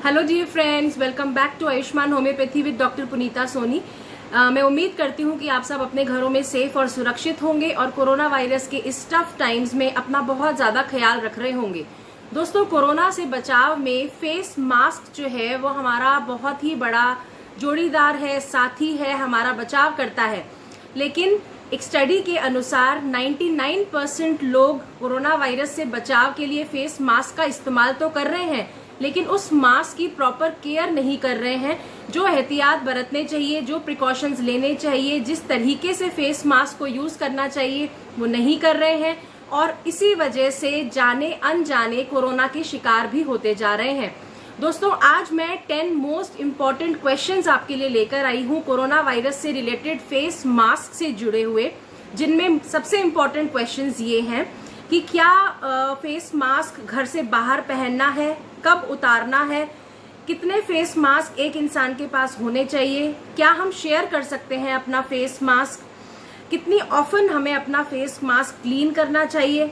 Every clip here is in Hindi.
Hello dear friends, welcome back to Ayushman homeopathy with doctor Punita Soni. मैं उम्मीद करती हूँ कि आप सब अपने घरों में सेफ और सुरक्षित होंगे और कोरोना वायरस के इस टफ टाइम्स में अपना बहुत ज़्यादा ख्याल रख रहे होंगे। दोस्तों, कोरोना से बचाव में फेस मास्क जो है वो हमारा बहुत ही बड़ा जोड़ीदार है, साथी है, हमारा बचाव करता है। लेकिन एक स्टडी के अनुसार 99% लोग कोरोना वायरस से बचाव के लिए फेस मास्क का इस्तेमाल तो कर रहे हैं, लेकिन उस मास्क की प्रॉपर केयर नहीं कर रहे हैं। जो एहतियात बरतने चाहिए, जो प्रिकॉशंस लेने चाहिए, जिस तरीके से फेस मास्क को यूज करना चाहिए वो नहीं कर रहे हैं और इसी वजह से जाने अनजाने कोरोना के शिकार भी होते जा रहे हैं। दोस्तों, आज मैं 10 मोस्ट इम्पॉर्टेंट क्वेश्चंस आपके लिए लेकर आई हूँ कोरोना वायरस से रिलेटेड फेस मास्क से जुड़े हुए, जिनमें सबसे इम्पॉर्टेंट क्वेश्चंस ये हैं कि क्या फेस मास्क घर से बाहर पहनना है, कब उतारना है, कितने फेस मास्क एक इंसान के पास होने चाहिए, क्या हम शेयर कर सकते हैं अपना फेस मास्क, कितनी ऑफन हमें अपना फेस मास्क क्लीन करना चाहिए,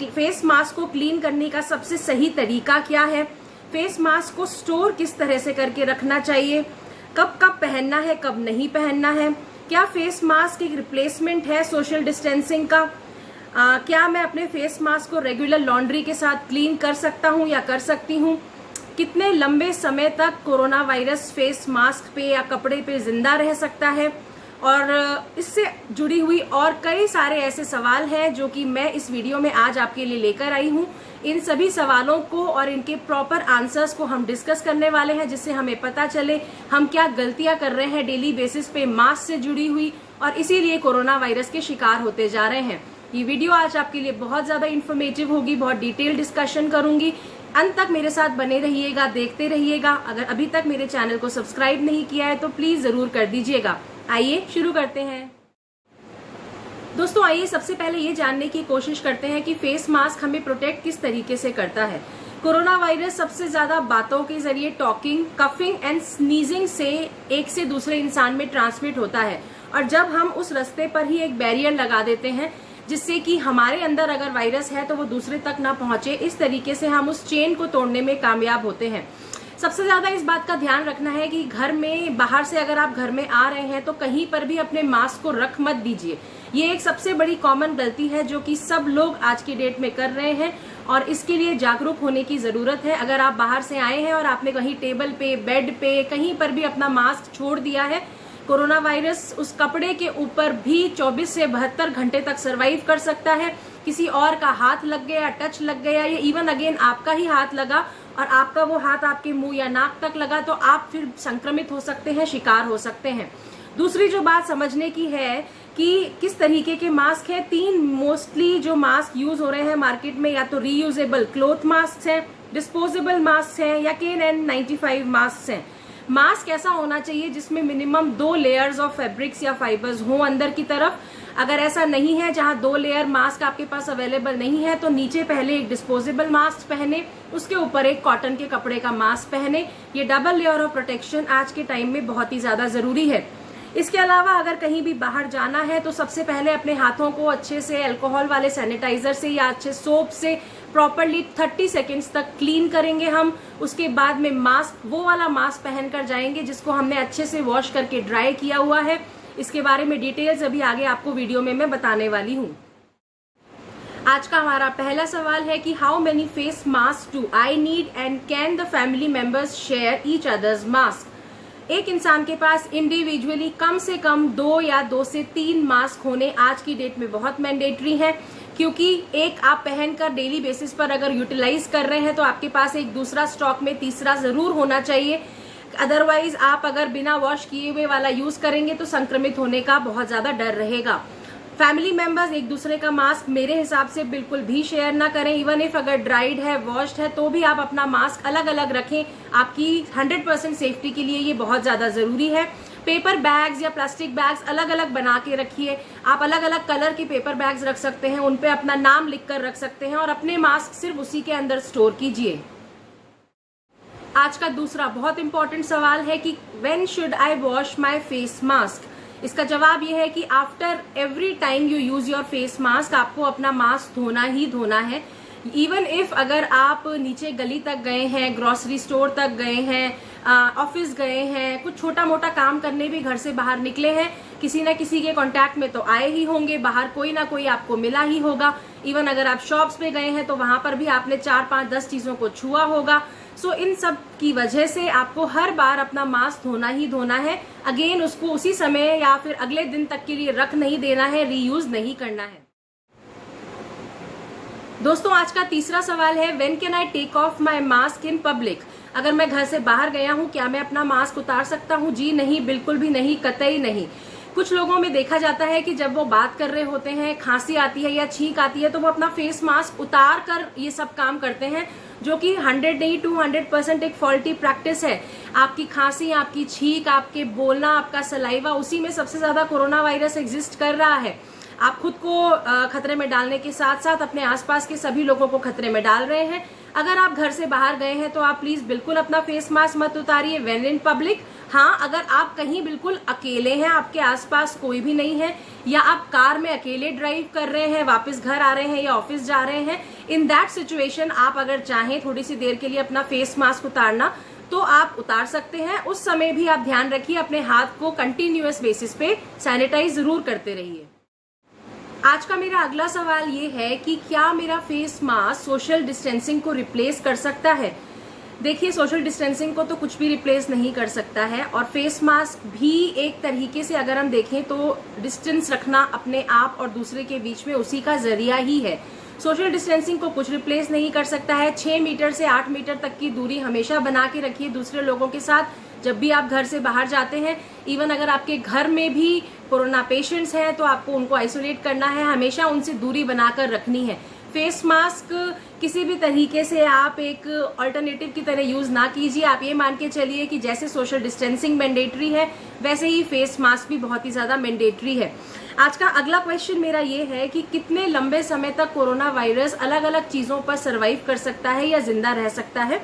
फेस मास्क को क्लीन करने का सबसे सही तरीका क्या है, फेस मास्क को स्टोर किस तरह से करके रखना चाहिए, कब कब पहनना है, कब नहीं पहनना है, क्या फेस मास्क एक रिप्लेसमेंट है सोशल डिस्टेंसिंग का, क्या मैं अपने फेस मास्क को रेगुलर लॉन्ड्री के साथ क्लीन कर सकता हूं या कर सकती हूं, कितने लंबे समय तक कोरोना वायरस फेस मास्क पे या कपड़े पे जिंदा रह सकता है, और इससे जुड़ी हुई और कई सारे ऐसे सवाल हैं जो कि मैं इस वीडियो में आज आपके लिए लेकर आई हूं। इन सभी सवालों को और इनके प्रॉपर आंसर्स को हम डिस्कस करने वाले हैं, जिससे हमें पता चले हम क्या गलतियां कर रहे हैं डेली बेसिस पे मास्क से जुड़ी हुई और इसीलिए कोरोना वायरस के शिकार होते जा रहे हैं। ये वीडियो आज आपके लिए बहुत ज्यादा इन्फॉर्मेटिव होगी, बहुत डिटेल डिस्कशन करूंगी। अंत तक मेरे साथ बने रहिएगा, देखते रहिएगा। अगर अभी तक मेरे चैनल को सब्सक्राइब नहीं किया है तो प्लीज जरूर कर दीजिएगा। आइए शुरू करते हैं। दोस्तों, आइए सबसे पहले ये जानने की कोशिश करते हैं कि फेस मास्क हमें प्रोटेक्ट किस तरीके से करता है। कोरोना वायरस सबसे ज्यादा बातों के जरिए, टॉकिंग, कफिंग एंड स्नीजिंग से एक से दूसरे इंसान में ट्रांसमिट होता है, और जब हम उस रास्ते पर ही एक बैरियर लगा देते हैं जिससे कि हमारे अंदर अगर वायरस है तो वो दूसरे तक ना पहुंचे, इस तरीके से हम उस चेन को तोड़ने में कामयाब होते हैं। सबसे ज्यादा इस बात का ध्यान रखना है कि घर में, बाहर से अगर आप घर में आ रहे हैं तो कहीं पर भी अपने मास्क को रख मत दीजिए। ये एक सबसे बड़ी कॉमन गलती है जो कि सब लोग आज की डेट में कर रहे हैं और इसके लिए जागरूक होने की जरूरत है। अगर आप बाहर से आए हैं और आपने कहीं टेबल पे, बेड पे, कहीं पर भी अपना मास्क छोड़ दिया है, कोरोना वायरस उस कपड़े के ऊपर भी 24 से 72 घंटे तक सरवाइव कर सकता है। किसी और का हाथ लग गया, टच लग गया, या इवन अगेन आपका ही हाथ लगा और आपका वो हाथ आपके मुंह या नाक तक लगा तो आप फिर संक्रमित हो सकते हैं, शिकार हो सकते हैं। दूसरी जो बात समझने की है कि किस तरीके के मास्क है। 3 मोस्टली जो मास्क यूज हो रहे हैं मार्केट में, या तो रीयूजेबल क्लॉथ मास्क हैं, डिस्पोजेबल मास्क हैं, या KN95 मास्क हैं। मास्क ऐसा होना चाहिए जिसमें मिनिमम 2 लेयर्स ऑफ फैब्रिक्स या फाइबर्स हो अंदर की तरफ। अगर ऐसा नहीं है, जहां 2 लेयर मास्क आपके पास अवेलेबल नहीं है, तो नीचे पहले एक डिस्पोजेबल मास्क पहने, उसके ऊपर एक कॉटन के कपड़े का मास्क पहने। ये डबल लेयर ऑफ प्रोटेक्शन आज के टाइम में बहुत ही ज्यादा जरूरी है। इसके अलावा अगर कहीं भी बाहर जाना है तो सबसे पहले अपने हाथों को अच्छे से अल्कोहल वाले सैनिटाइजर से या अच्छे सोप से प्रॉपरली 30 सेकेंड्स तक क्लीन करेंगे हम। उसके बाद में मास्क, वो वाला मास्क पहनकर जाएंगे जिसको हमने अच्छे से वॉश करके ड्राई किया हुआ है। इसके बारे में डिटेल्स अभी आगे आपको वीडियो में मैं बताने वाली हूँ। आज का हमारा पहला सवाल है कि how many face mask do I need and can the family members share each others mask. एक इंसान के पास इंडिविजुअली कम से कम 2 या 2 से 3 मास्क होने आज की डेट में बहुत मैंडेटरी है, क्योंकि एक आप पहनकर डेली बेसिस पर अगर यूटिलाइज कर रहे हैं तो आपके पास एक दूसरा स्टॉक में तीसरा जरूर होना चाहिए। अदरवाइज आप अगर बिना वॉश किए हुए वाला यूज करेंगे तो संक्रमित होने का बहुत ज्यादा डर रहेगा। फैमिली मेंबर्स एक दूसरे का मास्क मेरे हिसाब से बिल्कुल भी शेयर ना करें। इवन इफ अगर ड्राइड है, वॉश्ड है, तो भी आप अपना मास्क अलग अलग रखें। आपकी 100% सेफ्टी के लिए ये बहुत ज्यादा जरूरी है। पेपर बैग्स या प्लास्टिक बैग्स अलग अलग बना के रखिए। आप अलग अलग कलर के पेपर बैग्स रख सकते हैं, उन पे अपना नाम लिखकर रख सकते हैं और अपने मास्क सिर्फ उसी के अंदर स्टोर कीजिए। आज का दूसरा बहुत इंपॉर्टेंट सवाल है कि when should I wash my face mask. इसका जवाब यह है कि after every time you use your face mask आपको अपना मास्क धोना ही धोना है। इवन इफ अगर आप नीचे गली तक गए हैं, ग्रोसरी स्टोर तक गए हैं, ऑफिस गए हैं, कुछ छोटा मोटा काम करने भी घर से बाहर निकले हैं, किसी ना किसी के कांटेक्ट में तो आए ही होंगे, बाहर कोई ना कोई आपको मिला ही होगा। इवन अगर आप शॉप्स पे गए हैं तो वहां पर भी आपने 4, 5, 10 चीजों को छुआ होगा। सो इन सब की वजह से आपको हर बार अपना मास्क धोना ही धोना है। अगेन उसको उसी समय या फिर अगले दिन तक के लिए रख नहीं देना है, रीयूज नहीं करना है। दोस्तों, आज का तीसरा सवाल है, when can I take off my mask in public? अगर मैं घर से बाहर गया हूं, क्या मैं अपना मास्क उतार सकता हूं? जी नहीं, बिल्कुल भी नहीं, कतई नहीं। कुछ लोगों में देखा जाता है कि जब वो बात कर रहे होते हैं, खांसी आती है या छींक आती है, तो वो अपना फेस मास्क उतार कर ये सब काम करते हैं, जो कि 100 नहीं 200% एक फॉल्टी प्रैक्टिस है। आपकी खांसी, आपकी छींक, आपके बोलना, आपका सलाइवा, उसी में सबसे ज्यादा कोरोना वायरस एग्जिस्ट कर रहा है। आप खुद को खतरे में डालने के साथ साथ अपने आसपास के सभी लोगों को खतरे में डाल रहे हैं। अगर आप घर से बाहर गए हैं तो आप प्लीज बिल्कुल अपना फेस मास्क मत उतारिए व्हेन इन पब्लिक। हाँ, अगर आप कहीं बिल्कुल अकेले हैं, आपके आसपास कोई भी नहीं है, या आप कार में अकेले ड्राइव कर रहे हैं, वापस घर आ रहे हैं या ऑफिस जा रहे हैं, इन दैट सिचुएशन आप अगर चाहें थोड़ी सी देर के लिए अपना फेस मास्क उतारना तो आप उतार सकते हैं। उस समय भी आप ध्यान रखिए, अपने हाथ को कंटिन्यूअस बेसिस पे सैनिटाइज जरूर करते रहिए। आज का मेरा अगला सवाल ये है कि क्या मेरा फेस मास्क सोशल डिस्टेंसिंग को रिप्लेस कर सकता है? देखिए, सोशल डिस्टेंसिंग को तो कुछ भी रिप्लेस नहीं कर सकता है, और फेस मास्क भी एक तरीके से अगर हम देखें तो डिस्टेंस रखना अपने आप और दूसरे के बीच में उसी का जरिया ही है। सोशल डिस्टेंसिंग को कुछ रिप्लेस नहीं कर सकता है। 6 मीटर से 8 मीटर तक की दूरी हमेशा बना के रखिए दूसरे लोगों के साथ जब भी आप घर से बाहर जाते हैं। इवन अगर आपके घर में भी कोरोना पेशेंट्स हैं तो आपको उनको आइसोलेट करना है, हमेशा उनसे दूरी बनाकर रखनी है। फेस मास्क किसी भी तरीके से आप एक अल्टरनेटिव की तरह यूज ना कीजिए। आप ये मान के चलिए कि जैसे सोशल डिस्टेंसिंग मैंडेटरी है, वैसे ही फेस मास्क भी बहुत ही ज्यादा मैंडेटरी है। आज का अगला क्वेश्चन मेरा ये है कि कितने लंबे समय तक कोरोना वायरस अलग अलग चीजों पर सर्वाइव कर सकता है या जिंदा रह सकता है?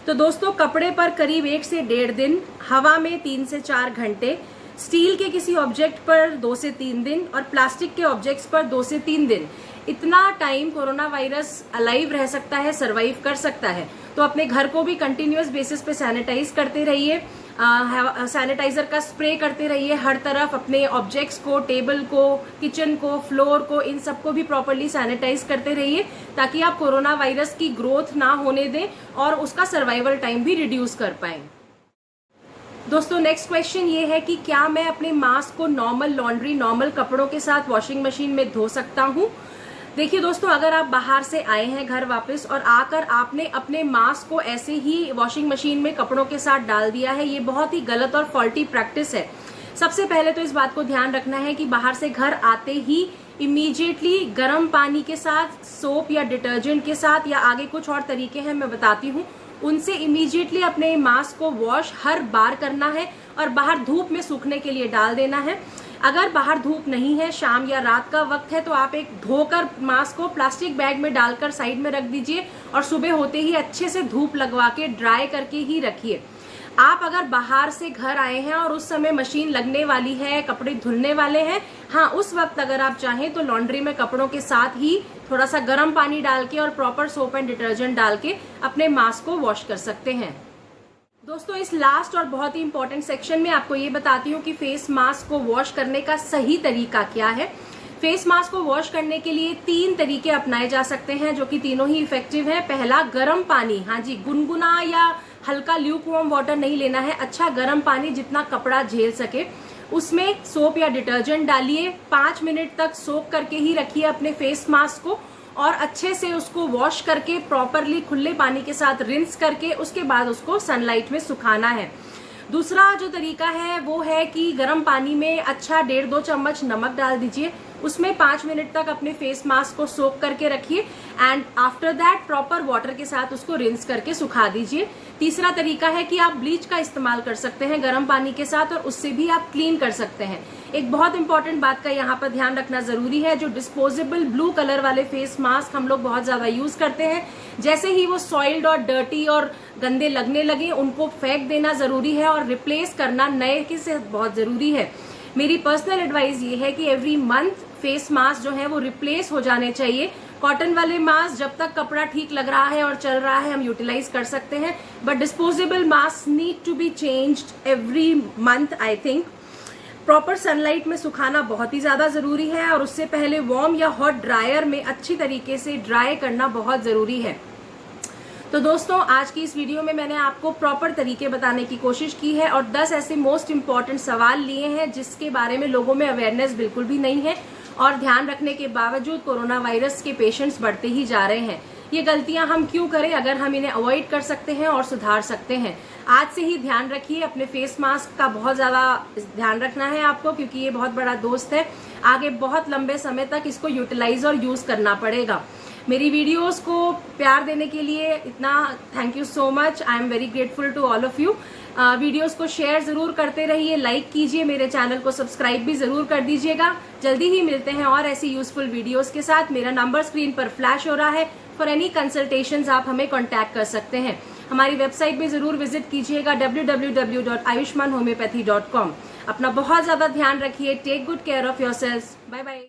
तो दोस्तों, कपड़े पर करीब 1 से 1.5 दिन, हवा में 3 से 4 घंटे, स्टील के किसी ऑब्जेक्ट पर 2 से 3 दिन और प्लास्टिक के ऑब्जेक्ट्स पर 2 से 3 दिन, इतना टाइम कोरोना वायरस अलाइव रह सकता है, सरवाइव कर सकता है। तो अपने घर को भी कंटिन्यूअस बेसिस पे सैनिटाइज करते रहिए, सैनिटाइजर का स्प्रे करते रहिए हर तरफ। अपने ऑब्जेक्ट्स को, टेबल को, किचन को, फ्लोर को, इन सबको भी प्रॉपर्ली सैनिटाइज करते रहिए ताकि आप कोरोना वायरस की ग्रोथ ना होने दें और उसका सर्वाइवल टाइम भी रिड्यूस कर पाएं। दोस्तों, नेक्स्ट क्वेश्चन ये है कि क्या मैं अपने मास्क को नॉर्मल लॉन्ड्री, नॉर्मल कपड़ों के साथ वॉशिंग मशीन में धो सकता हूँ? देखिए दोस्तों, अगर आप बाहर से आए हैं घर वापस और आकर आपने अपने मास्क को ऐसे ही वॉशिंग मशीन में कपड़ों के साथ डाल दिया है, ये बहुत ही गलत और फॉल्टी प्रैक्टिस है। सबसे पहले तो इस बात को ध्यान रखना है कि बाहर से घर आते ही इमीडिएटली गर्म पानी के साथ, सोप या डिटर्जेंट के साथ, या आगे कुछ और तरीके हैं मैं बताती हूँ, उनसे इमीडिएटली अपने मास्क को वॉश हर बार करना है और बाहर धूप में सूखने के लिए डाल देना है। अगर बाहर धूप नहीं है, शाम या रात का वक्त है, तो आप एक धोकर मास्क को प्लास्टिक बैग में डालकर साइड में रख दीजिए और सुबह होते ही अच्छे से धूप लगवा के ड्राई करके ही रखिए। आप अगर बाहर से घर आए हैं और उस समय मशीन लगने वाली है, कपड़े धुलने वाले हैं, हाँ, उस वक्त अगर आप चाहें तो लॉन्ड्री में कपड़ों के साथ ही थोड़ा सा गर्म पानी डाल के और प्रॉपर सोप एंड डिटर्जेंट डाल के अपने मास्क को वॉश कर सकते हैं। दोस्तों, इस लास्ट और बहुत ही इंपॉर्टेंट सेक्शन में आपको ये बताती हूँ कि फेस मास्क को वॉश करने का सही तरीका क्या है। फेस मास्क को वॉश करने के लिए 3 तरीके अपनाए जा सकते हैं जो कि तीनों ही इफेक्टिव हैं। पहला, गर्म पानी, हाँ जी, गुनगुना या हल्का ल्यूकवार्म वाटर नहीं लेना है, अच्छा गर्म पानी जितना कपड़ा झेल सके, उसमें सोप या डिटर्जेंट डालिए, 5 मिनट तक सोक करके ही रखिए अपने फेस मास्क को और अच्छे से उसको वॉश करके प्रॉपरली खुले पानी के साथ रिंस करके उसके बाद उसको सनलाइट में सुखाना है। दूसरा जो तरीका है वो है कि गर्म पानी में अच्छा 1.5-2 चम्मच नमक डाल दीजिए, उसमें 5 मिनट तक अपने फेस मास्क को सोक करके रखिए and after that proper water के साथ उसको रिंस करके सुखा दीजिए। तीसरा तरीका है कि आप ब्लीच का इस्तेमाल कर सकते हैं गर्म पानी के साथ और उससे भी आप क्लीन कर सकते हैं। एक बहुत इंपॉर्टेंट बात का यहाँ पर ध्यान रखना जरूरी है, जो डिस्पोजेबल ब्लू कलर वाले फेस मास्क हम लोग बहुत ज्यादा यूज करते हैं, जैसे ही वो सॉइल्ड और डर्टी और गंदे लगने लगे उनको फेंक देना जरूरी है और रिप्लेस करना नए के से बहुत जरूरी है। मेरी पर्सनल एडवाइस ये है कि एवरी मंथ फेस मास्क जो है वो रिप्लेस हो जाने चाहिए। कॉटन वाले मास्क जब तक कपड़ा ठीक लग रहा है और चल रहा है हम यूटिलाइज कर सकते हैं, but disposable mask need to be changed every month I think. Proper sunlight में सुखाना बहुत ही ज्यादा जरूरी है और उससे पहले वार्म या हॉट ड्रायर में अच्छी तरीके से ड्राई करना बहुत जरूरी है। तो दोस्तों, आज की इस वीडियो में मैंने आपको प्रॉपर तरीके बताने की कोशिश की है और 10 ऐसे मोस्ट इंपॉर्टेंट सवाल लिए हैं जिसके बारे में लोगों में अवेयरनेस बिल्कुल भी नहीं है और ध्यान रखने के बावजूद कोरोना वायरस के पेशेंट्स बढ़ते ही जा रहे हैं। ये गलतियां हम क्यों करें अगर हम इन्हें अवॉइड कर सकते हैं और सुधार सकते हैं। आज से ही ध्यान रखिए, अपने फेस मास्क का बहुत ज्यादा ध्यान रखना है आपको, क्योंकि ये बहुत बड़ा दोस्त है। आगे बहुत लंबे समय तक इसको यूटिलाइज और यूज करना पड़ेगा। मेरी वीडियोस को प्यार देने के लिए इतना thank you so much. I am very grateful to all of you. Videos को शेयर जरूर करते रहिए, लाइक कीजिए, मेरे चैनल को सब्सक्राइब भी जरूर कर दीजिएगा। जल्दी ही मिलते हैं और ऐसी यूजफुल वीडियोस के साथ। मेरा नंबर स्क्रीन पर फ्लैश हो रहा है। फॉर एनी कंसल्टेशंस आप हमें कॉन्टैक्ट कर सकते हैं। हमारी वेबसाइट भी जरूर विजिट कीजिएगा www.ayushmanhomeopathy.com। अपना बहुत ज्यादा ध्यान रखिए। Take good care of yourselves. Bye bye.